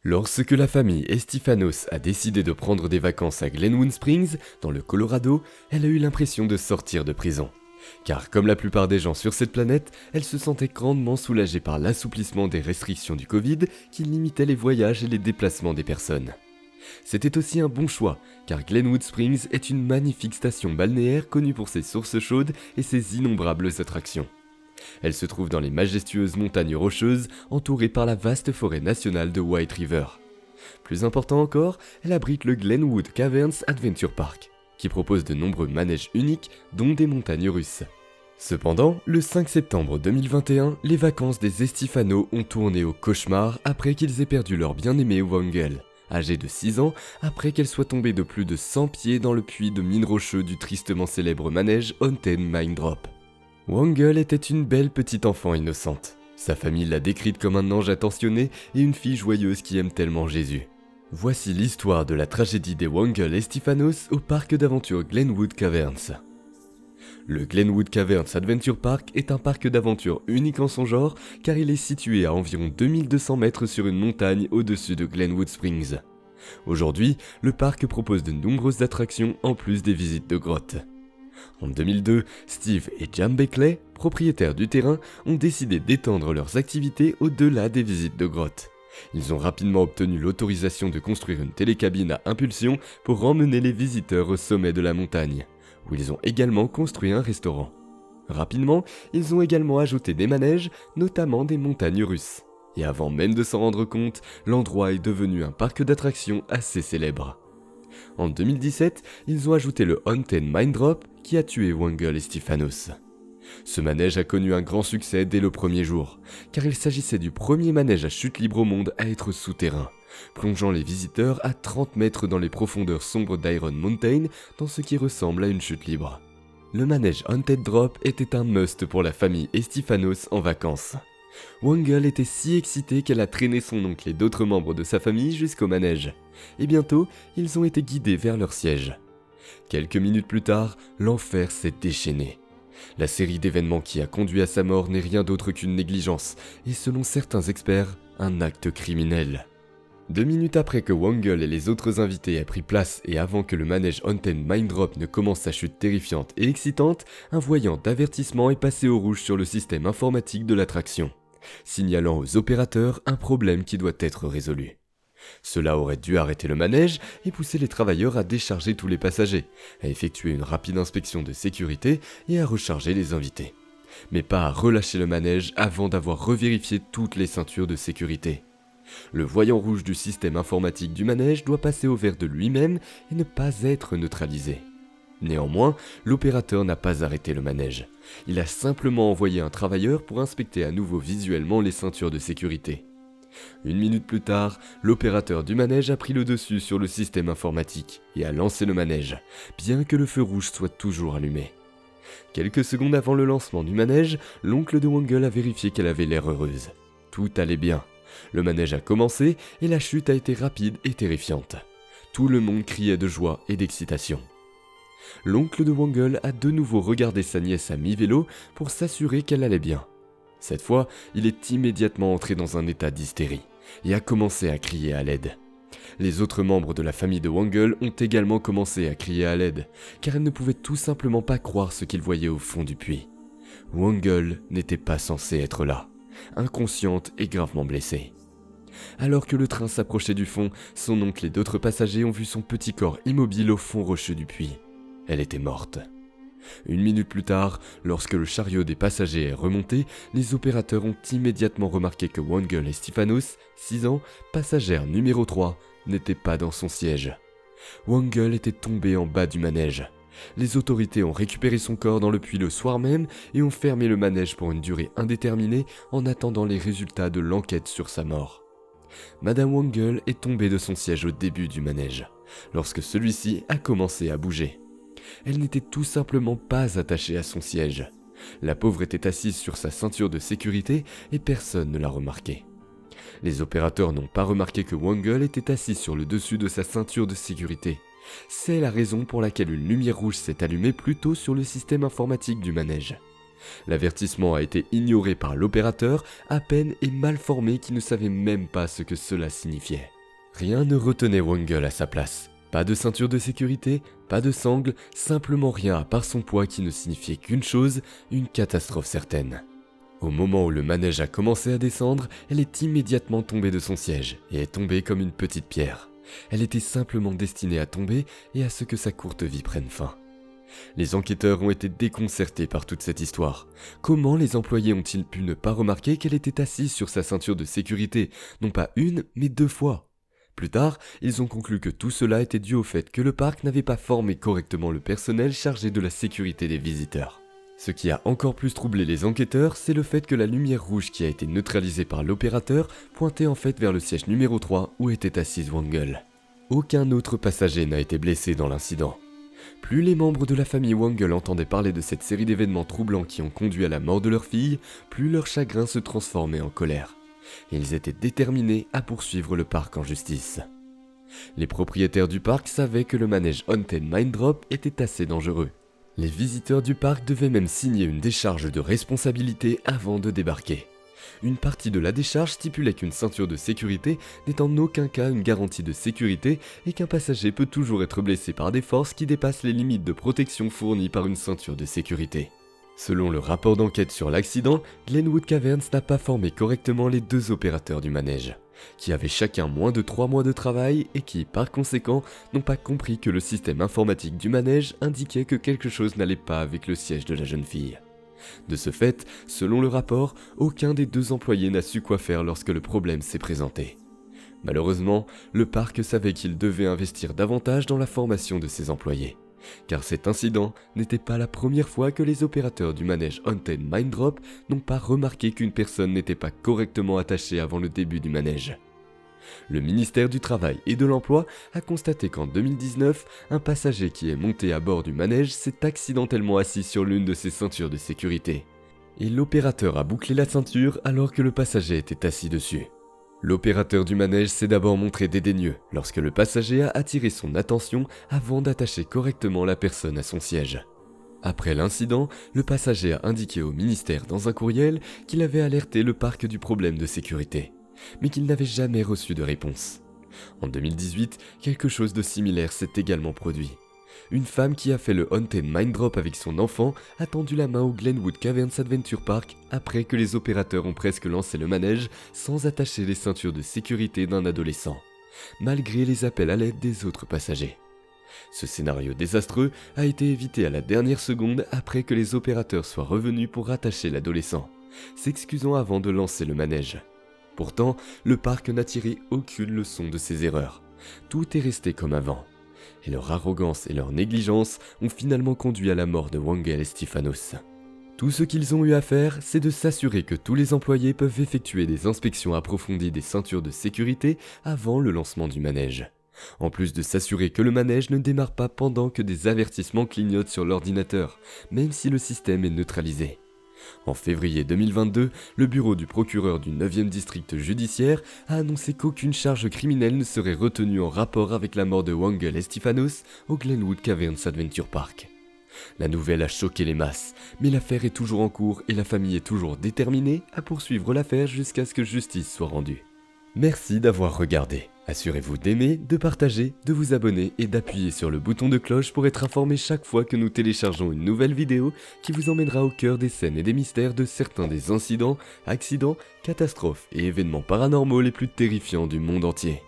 Lorsque la famille Estifanos a décidé de prendre des vacances à Glenwood Springs, dans le Colorado, elle a eu l'impression de sortir de prison. Car comme la plupart des gens sur cette planète, elle se sentait grandement soulagée par l'assouplissement des restrictions du Covid qui limitaient les voyages et les déplacements des personnes. C'était aussi un bon choix, car Glenwood Springs est une magnifique station balnéaire connue pour ses sources chaudes et ses innombrables attractions. Elle se trouve dans les majestueuses montagnes rocheuses, entourée par la vaste forêt nationale de White River. Plus important encore, elle abrite le Glenwood Caverns Adventure Park, qui propose de nombreux manèges uniques, dont des montagnes russes. Cependant, le 5 septembre 2021, les vacances des Estifanos ont tourné au cauchemar après qu'ils aient perdu leur bien-aimée Wangel, âgée de 6 ans, après qu'elle soit tombée de plus de 100 pieds dans le puits de mine rocheux du tristement célèbre manège Haunted Mine Drop. Wangel était une belle petite enfant innocente. Sa famille l'a décrite comme un ange attentionné et une fille joyeuse qui aime tellement Jésus. Voici l'histoire de la tragédie des Wangel Estifanos au parc d'aventure Glenwood Caverns. Le Glenwood Caverns Adventure Park est un parc d'aventure unique en son genre car il est situé à environ 2200 mètres sur une montagne au-dessus de Glenwood Springs. Aujourd'hui, le parc propose de nombreuses attractions en plus des visites de grottes. En 2002, Steve et Jam Beckley, propriétaires du terrain, ont décidé d'étendre leurs activités au-delà des visites de grottes. Ils ont rapidement obtenu l'autorisation de construire une télécabine à impulsion pour emmener les visiteurs au sommet de la montagne, où ils ont également construit un restaurant. Rapidement, ils ont également ajouté des manèges, notamment des montagnes russes. Et avant même de s'en rendre compte, l'endroit est devenu un parc d'attractions assez célèbre. En 2017, ils ont ajouté le Haunted Mine Drop qui a tué Wangel Estifanos. Ce manège a connu un grand succès dès le premier jour, car il s'agissait du premier manège à chute libre au monde à être souterrain, plongeant les visiteurs à 30 mètres dans les profondeurs sombres d'Iron Mountain dans ce qui ressemble à une chute libre. Le manège Haunted Drop était un must pour la famille Estifanos en vacances. Wangel était si excitée qu'elle a traîné son oncle et d'autres membres de sa famille jusqu'au manège, et bientôt, ils ont été guidés vers leur siège. Quelques minutes plus tard, l'enfer s'est déchaîné. La série d'événements qui a conduit à sa mort n'est rien d'autre qu'une négligence, et selon certains experts, un acte criminel. 2 minutes après que Wangel et les autres invités aient pris place et avant que le manège Haunted Mine Drop ne commence sa chute terrifiante et excitante, un voyant d'avertissement est passé au rouge sur le système informatique de l'attraction, signalant aux opérateurs un problème qui doit être résolu. Cela aurait dû arrêter le manège et pousser les travailleurs à décharger tous les passagers, à effectuer une rapide inspection de sécurité et à recharger les invités. Mais pas à relâcher le manège avant d'avoir revérifié toutes les ceintures de sécurité. Le voyant rouge du système informatique du manège doit passer au vert de lui-même et ne pas être neutralisé. Néanmoins, l'opérateur n'a pas arrêté le manège. Il a simplement envoyé un travailleur pour inspecter à nouveau visuellement les ceintures de sécurité. 1 minute plus tard, l'opérateur du manège a pris le dessus sur le système informatique et a lancé le manège, bien que le feu rouge soit toujours allumé. Quelques secondes avant le lancement du manège, l'oncle de Wangel a vérifié qu'elle avait l'air heureuse. Tout allait bien. Le manège a commencé et la chute a été rapide et terrifiante. Tout le monde criait de joie et d'excitation. L'oncle de Wangel a de nouveau regardé sa nièce à mi-vélo pour s'assurer qu'elle allait bien. Cette fois, il est immédiatement entré dans un état d'hystérie et a commencé à crier à l'aide. Les autres membres de la famille de Wangel ont également commencé à crier à l'aide, car elles ne pouvaient tout simplement pas croire ce qu'ils voyaient au fond du puits. Wangel n'était pas censée être là, inconsciente et gravement blessée. Alors que le train s'approchait du fond, son oncle et d'autres passagers ont vu son petit corps immobile au fond rocheux du puits. Elle était morte. 1 minute plus tard, lorsque le chariot des passagers est remonté, les opérateurs ont immédiatement remarqué que Wangel Estifanos, 6 ans, passagère numéro 3, n'était pas dans son siège. Wangel était tombée en bas du manège. Les autorités ont récupéré son corps dans le puits le soir même et ont fermé le manège pour une durée indéterminée en attendant les résultats de l'enquête sur sa mort. Madame Wangel est tombée de son siège au début du manège, lorsque celui-ci a commencé à bouger. Elle n'était tout simplement pas attachée à son siège. La pauvre était assise sur sa ceinture de sécurité et personne ne l'a remarqué. Les opérateurs n'ont pas remarqué que Wangel était assise sur le dessus de sa ceinture de sécurité. C'est la raison pour laquelle une lumière rouge s'est allumée plus tôt sur le système informatique du manège. L'avertissement a été ignoré par l'opérateur, à peine et mal formé qui ne savait même pas ce que cela signifiait. Rien ne retenait Wangel à sa place. Pas de ceinture de sécurité, pas de sangle, simplement rien à part son poids qui ne signifiait qu'une chose, une catastrophe certaine. Au moment où le manège a commencé à descendre, elle est immédiatement tombée de son siège et est tombée comme une petite pierre. Elle était simplement destinée à tomber et à ce que sa courte vie prenne fin. Les enquêteurs ont été déconcertés par toute cette histoire. Comment les employés ont-ils pu ne pas remarquer qu'elle était assise sur sa ceinture de sécurité, non pas une, mais 2 fois ? Plus tard, ils ont conclu que tout cela était dû au fait que le parc n'avait pas formé correctement le personnel chargé de la sécurité des visiteurs. Ce qui a encore plus troublé les enquêteurs, c'est le fait que la lumière rouge qui a été neutralisée par l'opérateur pointait en fait vers le siège numéro 3 où était assise Wangel. Aucun autre passager n'a été blessé dans l'incident. Plus les membres de la famille Wangel entendaient parler de cette série d'événements troublants qui ont conduit à la mort de leur fille, plus leur chagrin se transformait en colère. Ils étaient déterminés à poursuivre le parc en justice. Les propriétaires du parc savaient que le manège Haunted Mind Drop était assez dangereux. Les visiteurs du parc devaient même signer une décharge de responsabilité avant de débarquer. Une partie de la décharge stipulait qu'une ceinture de sécurité n'est en aucun cas une garantie de sécurité et qu'un passager peut toujours être blessé par des forces qui dépassent les limites de protection fournies par une ceinture de sécurité. Selon le rapport d'enquête sur l'accident, Glenwood Caverns n'a pas formé correctement les 2 opérateurs du manège, qui avaient chacun moins de 3 mois de travail et qui, par conséquent, n'ont pas compris que le système informatique du manège indiquait que quelque chose n'allait pas avec le siège de la jeune fille. De ce fait, selon le rapport, aucun des 2 employés n'a su quoi faire lorsque le problème s'est présenté. Malheureusement, le parc savait qu'il devait investir davantage dans la formation de ses employés. Car cet incident n'était pas la première fois que les opérateurs du manège Haunted Mind Drop n'ont pas remarqué qu'une personne n'était pas correctement attachée avant le début du manège. Le ministère du Travail et de l'Emploi a constaté qu'en 2019, un passager qui est monté à bord du manège s'est accidentellement assis sur l'une de ses ceintures de sécurité. Et l'opérateur a bouclé la ceinture alors que le passager était assis dessus. L'opérateur du manège s'est d'abord montré dédaigneux lorsque le passager a attiré son attention avant d'attacher correctement la personne à son siège. Après l'incident, le passager a indiqué au ministère dans un courriel qu'il avait alerté le parc du problème de sécurité, mais qu'il n'avait jamais reçu de réponse. En 2018, quelque chose de similaire s'est également produit. Une femme qui a fait le Haunted Mind Drop avec son enfant a tendu la main au Glenwood Caverns Adventure Park après que les opérateurs ont presque lancé le manège sans attacher les ceintures de sécurité d'un adolescent, malgré les appels à l'aide des autres passagers. Ce scénario désastreux a été évité à la dernière seconde après que les opérateurs soient revenus pour rattacher l'adolescent, s'excusant avant de lancer le manège. Pourtant, le parc n'a tiré aucune leçon de ses erreurs. Tout est resté comme avant. Et leur arrogance et leur négligence ont finalement conduit à la mort de Wangel et Stefanos. Tout ce qu'ils ont eu à faire, c'est de s'assurer que tous les employés peuvent effectuer des inspections approfondies des ceintures de sécurité avant le lancement du manège. En plus de s'assurer que le manège ne démarre pas pendant que des avertissements clignotent sur l'ordinateur, même si le système est neutralisé. En février 2022, le bureau du procureur du 9e district judiciaire a annoncé qu'aucune charge criminelle ne serait retenue en rapport avec la mort de Wangel et Stefanos au Glenwood Caverns Adventure Park. La nouvelle a choqué les masses, mais l'affaire est toujours en cours et la famille est toujours déterminée à poursuivre l'affaire jusqu'à ce que justice soit rendue. Merci d'avoir regardé. Assurez-vous d'aimer, de partager, de vous abonner et d'appuyer sur le bouton de cloche pour être informé chaque fois que nous téléchargeons une nouvelle vidéo qui vous emmènera au cœur des scènes et des mystères de certains des incidents, accidents, catastrophes et événements paranormaux les plus terrifiants du monde entier.